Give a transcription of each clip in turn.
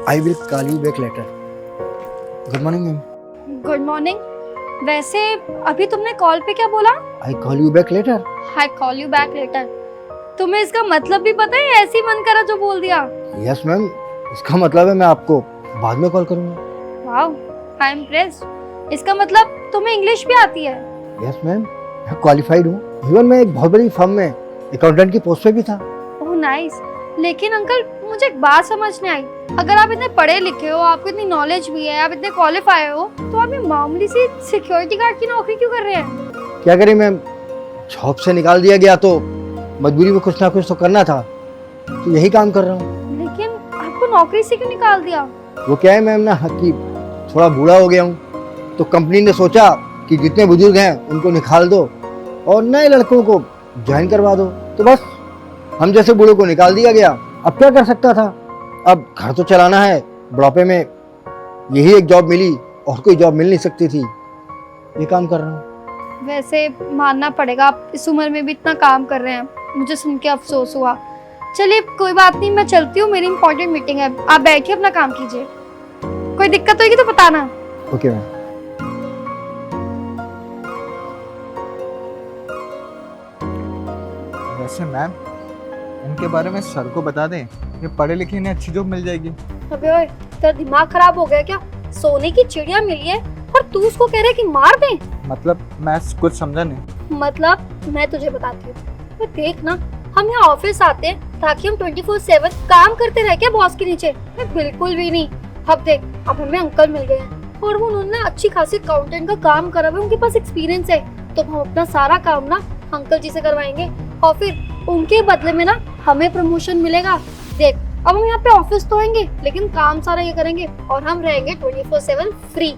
I will call you back later. Good morning ma'am. Good morning. वैसे अभी तुमने call पे क्या बोला? I call you back later. I call you back later. तुम्हें इसका मतलब भी पता है? ऐसे ही मन करा जो बोल दिया। यस मैम, इसका मतलब है मैं आपको बाद में कॉल करूँगा। Wow, I am impressed. इसका मतलब तुम्हें इंग्लिश भी आती है? यस मैम, मैं क्वालिफाइड हूँ। इवन मैं एक बहुत बड़ी फर्म में अकाउंटेंट की पोस्ट पे भी था। Oh nice. लेकिन अंकल मुझे एक बात समझ नहीं आई। अगर आप इतने पढ़े लिखे हो, आपको इतनी नॉलेज भी है, आप इतने क्वालिफाई हो, तो आप ये मामूली सी सिक्योरिटी गार्ड की नौकरी क्यों कर रहे हैं? क्या करें मैम, जॉब से निकाल दिया गया तो मजबूरी में कुछ ना कुछ तो करना था, तो यही काम कर रहा हूँ। लेकिन आपको नौकरी से क्यों निकाल दिया? वो क्या है मैम ना कि थोड़ा बूढ़ा हो गया हूँ, तो कंपनी ने सोचा कि जितने बुजुर्ग हैं उनको निकाल दो और नए लड़कों को ज्वाइन करवा दो। तो बस हम जैसे बूढ़ों को निकाल दिया गया। अब क्या कर सकता था, अब घर तो चलाना है। बुढ़ापे में यही एक जॉब मिली और कोई जॉब मिल नहीं सकती थी, ये काम कर रहा हूँ। वैसे मानना पड़ेगा, आप इस उम्र में भी इतना काम कर रहे हैं, मुझे सुन के अफसोस हुआ। चलिए कोई बात नहीं, मैं चलती हूँ, मेरी इंपॉर्टेंट मीटिंग है। आप बैठिए, अपना काम कीजिए। कोई दिक्कत होगी तो बताना। Okay ma'am. वैसे मैम, इनके बारे में सर को बता दें, ये पढ़े लिखे इन्हें अच्छी जॉब मिल जाएगी। अबे ओए, तेरा दिमाग खराब हो गया क्या? सोने की चिड़िया मिली है और तू उसको कह रहा है कि मार दे? मतलब मैं कुछ समझा नहीं। मतलब मैं तुझे बताती हूँ। तो देख ना, हम यहाँ ऑफिस आते हैं ताकि हम 24/7 काम करते रह क्या बॉस के नीचे? बिल्कुल भी नहीं। अब देख, अब हमें अंकल मिल गए हैं और वो उन्होंने अच्छी खासी अकाउंटेंट का काम करा हुआ है, उनके पास एक्सपीरियंस है। तो हम अपना सारा काम ना अंकल जी से करवाएंगे और फिर उनके बदले में ना हमें प्रमोशन मिलेगा। देख, अब हम यहाँ पे ऑफिस तो आएंगे लेकिन काम सारा ये करेंगे और हम रहेंगे 24/7 फ्री।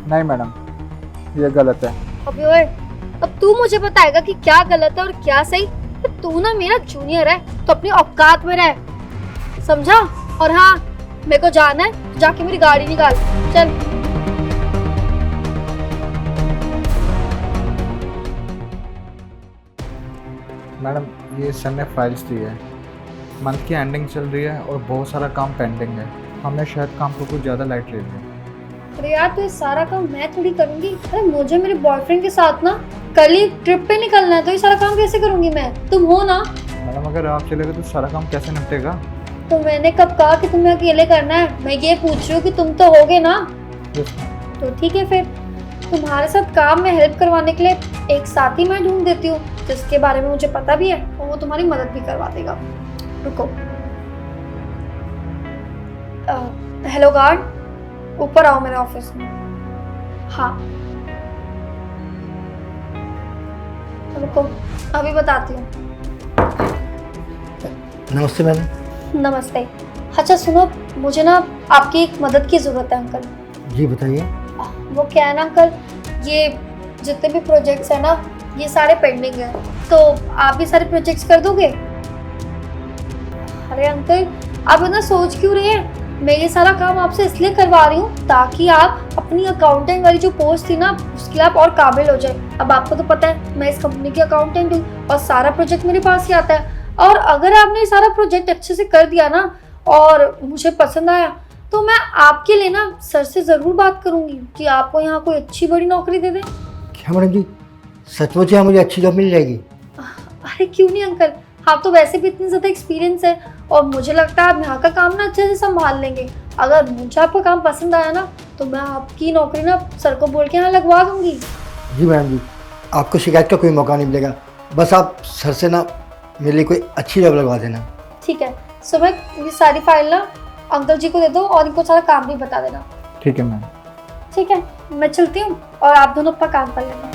नहीं मैडम, ये गलत है। अबे ओए, अब तू मुझे बताएगा कि क्या गलत है और क्या सही? तू ना मेरा जूनियर है तो अपनी औकात में रह, समझा? और हाँ, मेरे को जाना है, जाके मेरी गाड़ी निकाल। चल। मैडम, ये सर ने फाइल्स दी है। मंथ की एंडिंग चल रही है और बहुत सारा काम पेंडिंग है। हमने शायद काम को कुछ ज़्यादा लाइट ले लिया। अरे यार, तो ये सारा काम मैं थोड़ी करूंगी। अरे मुझे मेरे बॉयफ्रेंड के साथ ना कल ही ट्रिप पे निकलना है, तो ये सारा काम कैसे करूंगी मैं? तुम हो ना? मैडम, अगर आप चले गए तो सारा काम कैसे निपटेगा? तो मैंने कब कहा कि तुम्हें अकेले करना है? मैं ये पूछ रही हूँ कि तुम तो होगे ना? Yes ma'am. तो ठीक है, फिर तुम्हारे साथ काम में हेल्प करवाने के लिए एक साथी मैं ढूंढ देती हूँ जिसके बारे में मुझे पता भी है और वो तुम्हारी मदद भी करवा देगा। रुको। हेलो गार्ड, ऊपर आओ मेरे ऑफिस में। हाँ, रुको, अभी बताती हूँ। नमस्ते मैम। नमस्ते। अच्छा सुनो, मुझे ना आपकी एक मदद की ज़रूरत है अंकल। जी बताइए। वो क्या है ना अंकल, ये जितने भी प्रोजेक्ट्स हैं ना, ये सारे पेंडिंग हैं, तो आप भी सारे प्रोजेक्ट्स कर दोगे? अरे अंकल, आप इतना सोच क्यों रहे हैं? मैं ये सारा काम आपसे इसलिए करवा रही हूँ ताकि आप अपनी अकाउंटेंट वाली जो पोस्ट थी ना, उसके लिए आप और काबिल हो जाए। अब आपको तो पता है मैं इस कंपनी की अकाउंटेंट हूँ और सारा प्रोजेक्ट मेरे पास ही आता है। और अगर आपने ये सारा प्रोजेक्ट अच्छे से कर दिया ना और मुझे पसंद आया, तो मैं आपके लिए ना सर से ज़रूर बात करूँगी कि आपको यहाँ कोई अच्छी बड़ी नौकरी दे दें। क्या मैडम जी, सचमुच यहाँ मुझे अच्छी जॉब मिल जाएगी? अरे क्यों नहीं अंकल, आप तो वैसे भी इतनी ज़्यादा एक्सपीरियंस है और मुझे लगता है आप यहाँ का काम ना अच्छे से संभाल लेंगे। अगर मुझे आपका काम पसंद आया ना, तो मैं आपकी नौकरी ना सर को बोल के यहाँ लगवा दूँगी। जी मैडम जी, आपको शिकायत का कोई मौका नहीं मिलेगा। बस आप सर से ना मेरे लिए कोई अच्छी जॉब लगवा देना। ठीक है, सुबह ये सारी फाइल ना अंकल जी को दे दो और इनको सारा काम भी बता देना। ठीक है मैम। ठीक है, मैं चलती हूँ और आप दोनों अपना काम कर लेना।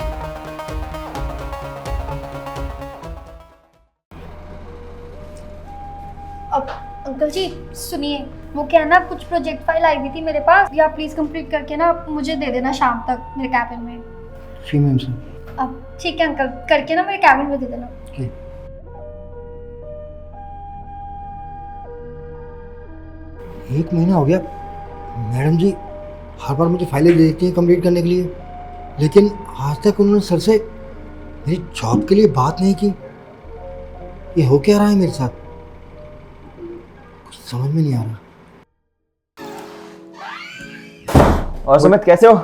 अब अंकल जी सुनिए, वो क्या है ना, कुछ प्रोजेक्ट फाइल आई हुई थी मेरे पास, या प्लीज कंप्लीट करके ना मुझे दे देना शाम तक मेरे कैबिन में। जी मैम सर। अब ठीक है अंकल, करके ना मेरे कैबिन में दे देना। जी। एक महीना हो गया, मैडम जी हर बार मुझे फाइलें दे देती हैं कंप्लीट करने के लिए, लेकिन आज तक उन्होंने सर से मेरी जॉब के लिए बात नहीं की। ये हो क्या रहा है मेरे साथ, कुछ समझ में नहीं आ रहा। और सुमित कैसे हो?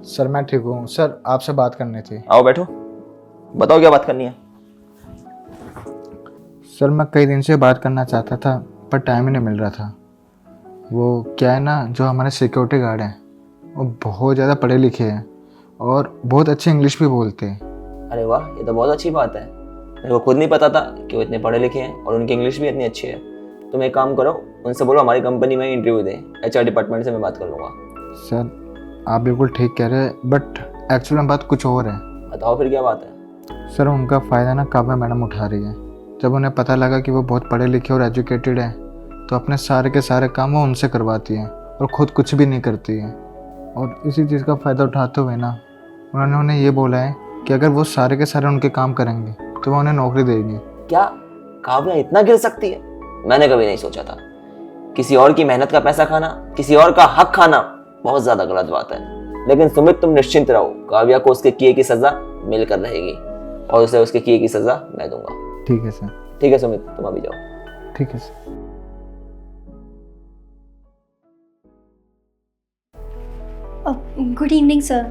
सर मैं ठीक हूँ सर, आपसे बात करनी थी। आओ बैठो, बताओ क्या बात करनी है। सर मैं कई दिन से बात करना चाहता था पर टाइम ही नहीं मिल रहा था। वो क्या है ना, जो हमारे सिक्योरिटी गार्ड हैं वो बहुत ज़्यादा पढ़े लिखे हैं और बहुत अच्छी इंग्लिश भी बोलते हैं। अरे वाह, ये तो बहुत अच्छी बात है। मेरे को खुद नहीं पता था कि वो इतने पढ़े लिखे हैं और उनकी इंग्लिश भी इतनी अच्छी है। तुम एक काम करो, उनसे बोलो हमारी कंपनी में इंटरव्यू दे, HR डिपार्टमेंट से मैं बात कर लूँगा। सर आप बिल्कुल ठीक कह रहे हैं बट एक्चुअली में बात कुछ और है। बताओ फिर क्या बात है। सर उनका फ़ायदा ना काव्या मैडम उठा रही है। जब उन्हें पता लगा कि वो बहुत पढ़े लिखे और एजुकेटेड है तो अपने सारे के सारे काम वो उनसे करवाती हैं और ख़ुद कुछ भी नहीं करती है। और इसी चीज़ का फ़ायदा उठाते हुए ना उन्होंने उन्हें ये बोला है कि अगर वो सारे के सारे उनके काम करेंगे तो वो उन्हें नौकरी देगी। क्या काव्या इतना गिर सकती है? मैंने कभी नहीं सोचा था। किसी और की मेहनत का पैसा खाना, किसी और का हक खाना बहुत ज्यादा गलत बात है। लेकिन सुमित तुम निश्चिंत रहो, काव्या को उसके किए की सजा मिलकर रहेगी और उसे उसके किए की सजा मैं दूंगा। ठीक है सर। ठीक है सुमित, तुम अभी जाओ। ठीक है सर। Good evening sir.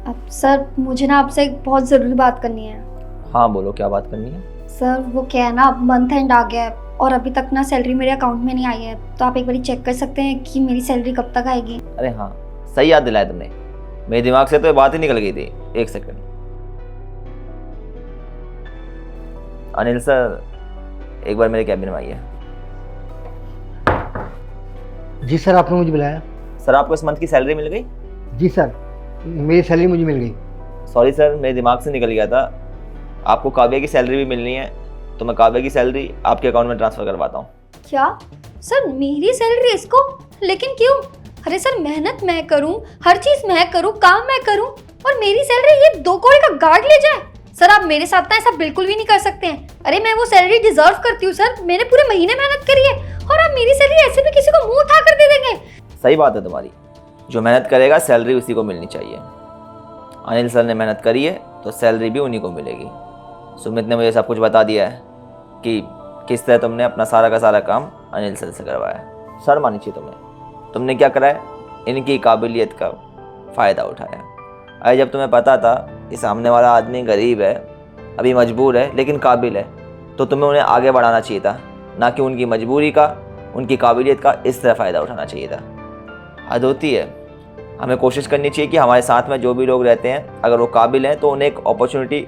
अब सर मुझे ना आपसे एक बहुत ज़रूरी बात करनी है। हाँ बोलो, क्या बात करनी है? सर वो क्या है ना, अब मंथ एंड आ गया है और अभी तक ना सैलरी मेरे अकाउंट में नहीं आई है, तो आप एक बार चेक कर सकते हैं कि मेरी सैलरी कब तक आएगी। अरे हाँ, सही याद दिलाया तुमने। मेरे दिमाग से तो ये बात ही निकल गई थी। एक सेकंड। अनिल सर, एक बार मेरे कैबिन में आइए। जी सर, आपने मुझे बुलाया? सर आपको इस मंथ की सैलरी मिल गई? जी सर, मेरी सैलरी मुझे मिल गई। सॉरी सर, मेरे दिमाग से निकल गया था। आपको काव्या की सैलरी भी मिलनी है, तो मैं काव्या की सैलरी आपके अकाउंट में ट्रांसफ़र करवाता हूँ। क्या सर, मेरी सैलरी इसको? लेकिन क्यों? अरे सर, मेहनत मैं करूं, हर चीज़ मैं करूं, काम मैं करूं और मेरी सैलरी ये 2 कौड़ी का गार्ड ले जाए? सर आप मेरे साथ ना ऐसा बिल्कुल भी नहीं कर सकते हैं। अरे मैं वो सैलरी डिजर्व करती हूँ सर, मैंने पूरे महीने मेहनत करी है और आप मेरी सैलरी ऐसे भी किसी को मुंह उठा कर दे देंगे? सही बात है तुम्हारी, जो मेहनत करेगा सैलरी उसी को मिलनी चाहिए। अनिल सर ने मेहनत करी है तो सैलरी भी उन्हीं को मिलेगी। सुमित ने मुझे सब कुछ बता दिया है कि किस तरह तुमने अपना सारा का सारा काम अनिल सर से करवाया। शर्म आनी चाहिए तुम्हें। तुमने क्या करा है, इनकी काबिलियत का फ़ायदा उठाया। अरे जब तुम्हें पता था कि सामने वाला आदमी गरीब है, अभी मजबूर है लेकिन काबिल है, तो तुम्हें उन्हें आगे बढ़ाना चाहिए था, ना कि उनकी मजबूरी का, उनकी काबिलियत का इस तरह फ़ायदा उठाना चाहिए था। हद होती है। हमें कोशिश करनी चाहिए कि हमारे साथ में जो भी लोग रहते हैं, अगर वो काबिल हैं तो उन्हें एक अपॉर्चुनिटी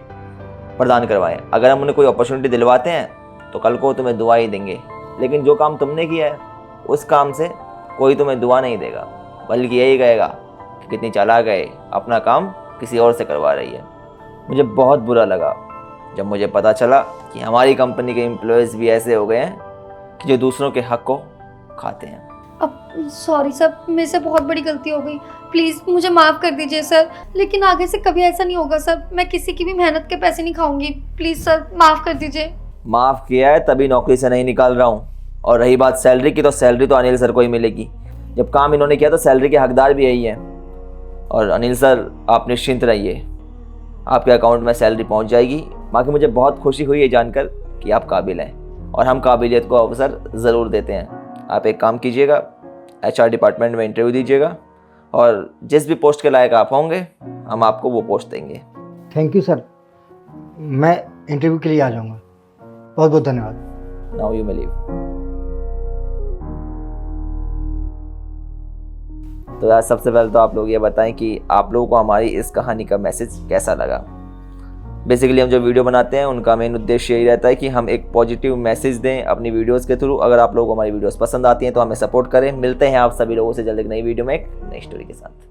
प्रदान करवाएं। अगर हम उन्हें कोई अपॉर्चुनिटी दिलवाते हैं तो कल को तुम्हें दुआ ही देंगे। लेकिन जो काम तुमने किया है उस काम से कोई तुम्हें दुआ नहीं देगा, बल्कि यही कहेगा कि कितनी चालाक है, अपना काम किसी और से करवा रही है। मुझे बहुत बुरा लगा जब मुझे पता चला कि हमारी कंपनी के एम्प्लॉयज़ भी ऐसे हो गए हैं कि जो दूसरों के हक को खाते हैं। अब सॉरी सर, मेरे से बहुत बड़ी गलती हो गई, प्लीज़ मुझे माफ़ कर दीजिए सर। लेकिन आगे से कभी ऐसा नहीं होगा सर, मैं किसी की भी मेहनत के पैसे नहीं खाऊंगी। प्लीज़ सर माफ़ कर दीजिए। माफ़ किया है तभी नौकरी से नहीं निकाल रहा हूँ। और रही बात सैलरी की, तो सैलरी तो अनिल सर को ही मिलेगी। जब काम इन्होंने किया तो सैलरी के हकदार भी यही हैं। और अनिल सर आप निश्चिंत रहिए, आपके अकाउंट में सैलरी पहुँच जाएगी। बाकी मुझे बहुत खुशी हुई ये जानकर कि आप काबिल हैं और हम काबिलियत को अवसर ज़रूर देते हैं। आप एक काम कीजिएगा, HR डिपार्टमेंट में इंटरव्यू दीजिएगा और जिस भी पोस्ट के लायक आप होंगे हम आपको वो पोस्ट देंगे। थैंक यू सर, मैं इंटरव्यू के लिए आ जाऊँगा। बहुत बहुत धन्यवाद। Now you may leave. तो यार सबसे पहले तो आप लोग ये बताएं कि आप लोगों को हमारी इस कहानी का मैसेज कैसा लगा। बेसिकली हम जो वीडियो बनाते हैं उनका मेन उद्देश्य यही रहता है कि हम एक पॉजिटिव मैसेज दें अपनी वीडियोस के थ्रू। अगर आप लोगों को हमारी वीडियोस पसंद आती हैं तो हमें सपोर्ट करें। मिलते हैं आप सभी लोगों से जल्द एक नई वीडियो में एक नई स्टोरी के साथ।